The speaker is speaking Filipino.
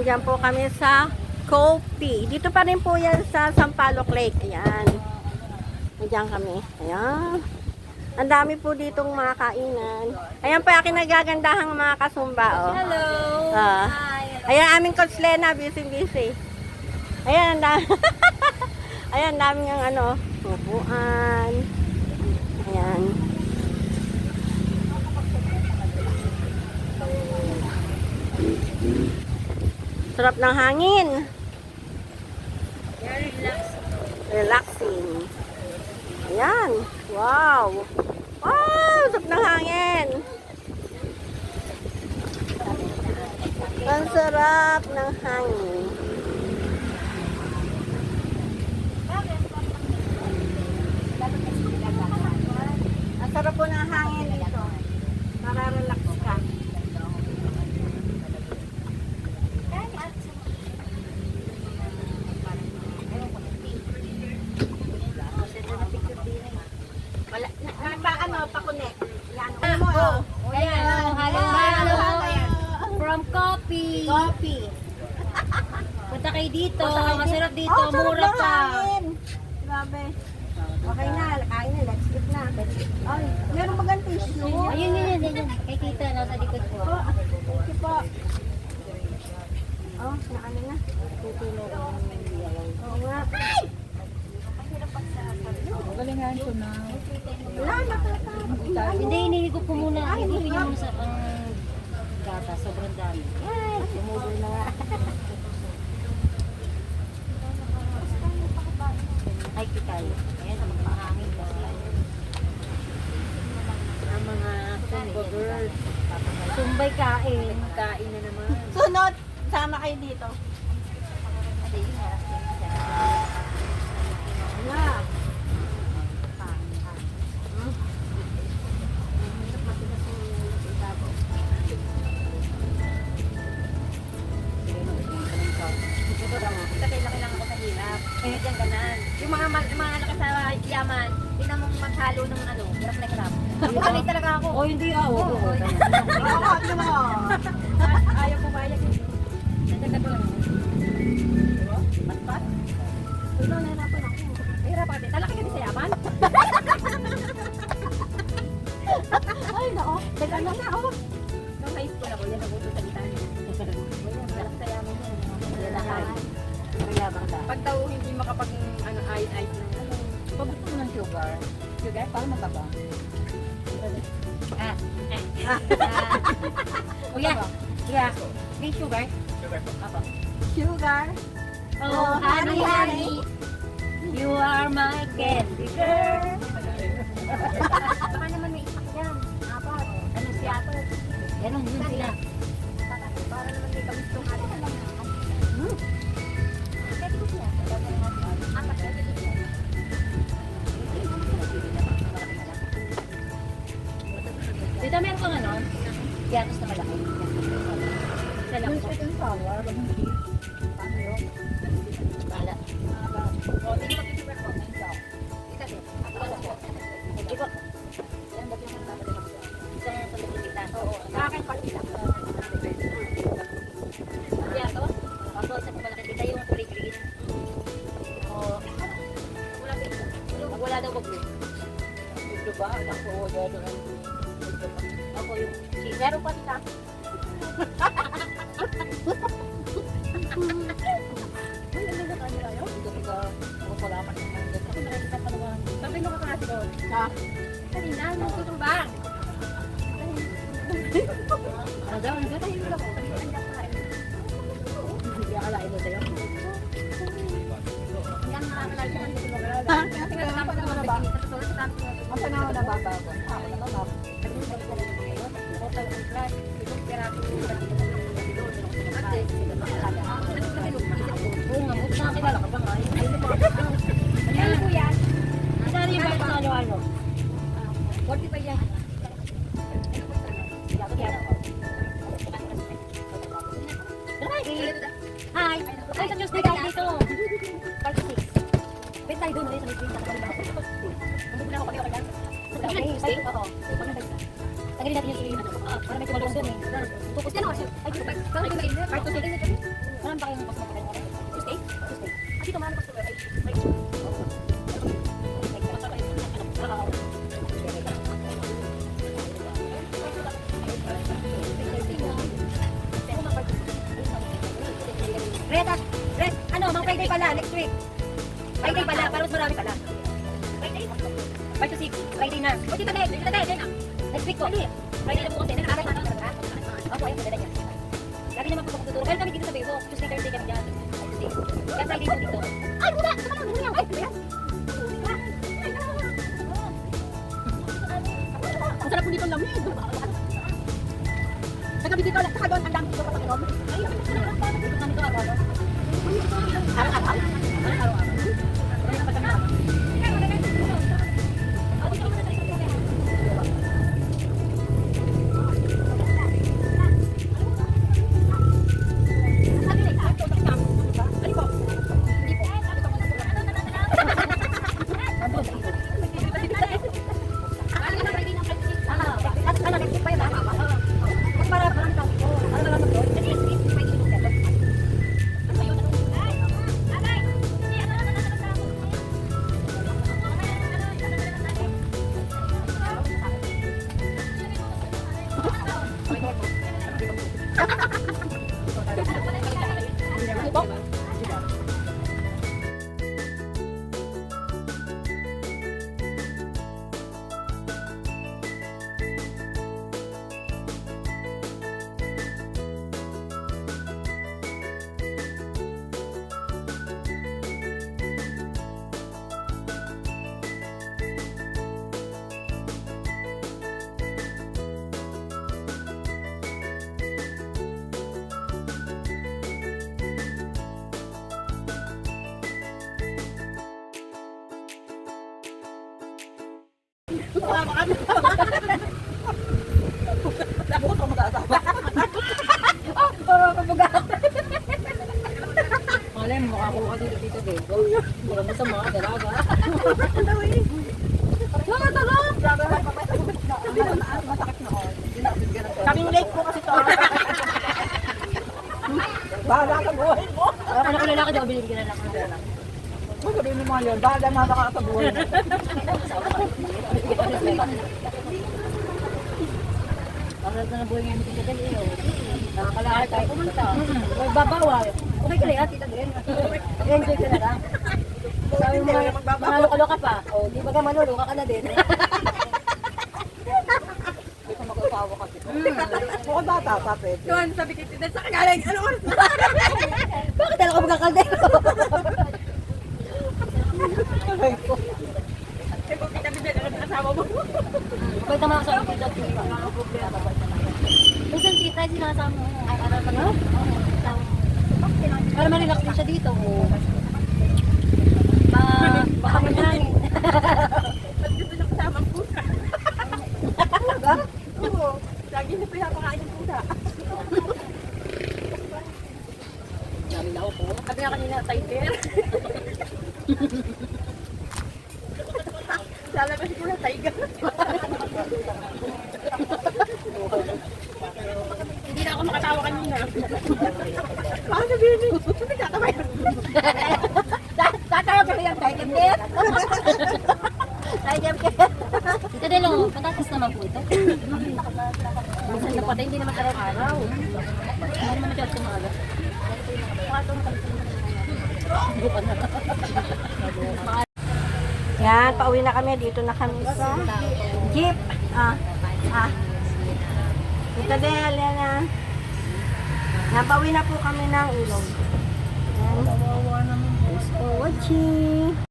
Diyan po kami sa Kopi. Dito pa rin po yan sa Sampaloc Lake. Ayan. Diyan kami. Ayan. Ang dami po ditong mga kainan. Ayan po aking nagagandahang mga kasumba. Oh. Hello! Hi! Ayan, aming Coach Lena. Busy. Ayan, ang dami. Ayan, ang dami ng ano, upuan. Ayan. Sarap ng hangin. Very Relaxing. Ayan. Wow. Wow, sarap ng hangin. Ang sarap ng hangin. Ang sarap po ng hangin dito. Para relax ka. Wala, pa-connect. Yan. Hello! From Kopi. Punta kayo dito. Masarap dito. Mura pa. Grabe. Okay na, kain na. Let's eat na. Ay, meron ba ganito tissue? Ayun. Kay tita, nasa likod ko. Thank you po. Oh, naano na. Tutulog ang oo nga. Galingan ko na. Wala, nakakita. Hindi, inihigop ko muna. Higupin niyo muna sa gata. Sobrang dami. Yes, tumulog na nga. Ay, tayo. Ayan, ang mga hangin. Ang mga Bird. sumbay kain. Kain na naman. Sunod, sama kayo dito. Wala. Kasi laki lang ako sa hirap. Kaya dyan ganan. Yung mga anak sa yaman, tingnan mong maghalo ng ano, hirap na hirap. Sanay talaga ako. Oh, hindi ah. Oo. Oo, di ba? Ayaw ko bayag. Nagdadag ko lang. Pat-pat? Ulo, nahirapan ako. Hirap ka din. Talaki ka din sa yaman. Ay, nako. Nag-ano na ako. Nung high school ako, yan ako sa gitana. Galak sa yaman yan. Lalakay. Pag daw hindi makapag ano, ice na ano. Pagbuto mo ng sugar. Sugar, para mataba. Kuya, may sugar? Apa? Sugar. Oh, honey. You are my candy girl. Baka naman may isa yan. Apat. Ano siya to? Ganon yun sila. Para naman may kamistong atin. Pwede ko siya. Apat. Dito meron kang ano? Gatos na malaki. Isa lang po. Bala. O, hindi ko pipipir po. Isa din. Ako lang po. Hindi po. Yan, ba't yung mga isa na sa laging kita? Oo. Nakakin pa sila. Yan to? Ako, isa po malaki kita yung kulay green. O, wala daw bag-green. Ito ba? Ako, dito lang. Ako yung meron pa sila. Ay, ano na kanila yun? Ito ka, ako pala ka naman. Kasi nakikita pa naman. Sabi nung kaklase ko, Ha? kanina, nung tutubang. Ano daw? Hindi tayo nila ko. Hindi akalain mo sa'yo. Hanggang nakakalala siya ng tutubang. Ha? Tinatapos naman na ba? Ang panahon na baba ko. Ako na baba. Oo nga, buti nakakilala ka ba nga? Ano po yan? Saan yung bayad sa ano-ano? 45 yan. Hi! Ay, sa Tuesday tayo dito. 46. Wait tayo doon, sa Tuesday. Nandun na ako kami, okay lang? Tuesday? Oo. Tagalin natin yung para may tumalong doon eh. Focus ka na, Friday pala, next week. Friday pala, para mas marami pala. Friday? 5 to 6, Friday na. O, tita Del, next week po. Friday na po kasi, nakakasama na talaga. Opo, ayun, maganda niya. Lagi naman po ako tuturo. Pero kami dito sa Bebo, Tuesday, Thursday kami dyan. Kaya Friday po dito. Ay, muna! Ay, muna! Ang sarap po dito lamig. Sa gabi dito, saka doon, ang dami dito kapag inom. Ay, dito kami to ako. Araw-araw. Labot ako mag-aasawa. Malay mo, makakuha ka dito, Bebo. Wala mo sa mga dalaga. Kaming late po kasi to. Bahala ka buhay mo. Ako na lalaki daw, binibigyan na lang ng pera. Kung sabihin mo mga yun, bahala na ka sa buhay mo. Para na buhay ngayon dito dali, nakakalakad tayo pumunta. Magbabawal. Okay ka lang, tita din. Enjoy ka na lang. Sabi mo, manalo-kalo ka pa. O, di ba ka manuluka ka na din. Hindi ka mag-asawa kasi. Mukhang bata pa, pwede. Yun, sabi ko, Tita, sa kagaling, ano oras na? Bakit talaga magkakaldero? Eh, kung kita-bibig, ano ang asawa mo? Pwede naman ako sa tita, tita. Ano problema? Minsan tita, sinasama mo. Ay, ano pa na? Para ma-relax din siya dito. Baka manangin. Ba't gusto niya kasama ang pusa? Talaga? Oo, lagi niya pinapakain yung pusa. Dami na ako po. Sabi nga kanina, tiger. Sala ba siguro tiger? Hindi na ako makatawa kanina. Baka sabihin niyo, sabi tataway. Tatawa ka yung tiger care. Tiger care. Tita Delo, patatas naman po ito. Minsan napatay, hindi naman araw-araw. Hindi naman masyadong kumaga. Yan, pauwi na kami. Dito na kami sa jeep. Tita Del, yan na. Napauwi na po kami ng ilog. Yan. Thanks for watching.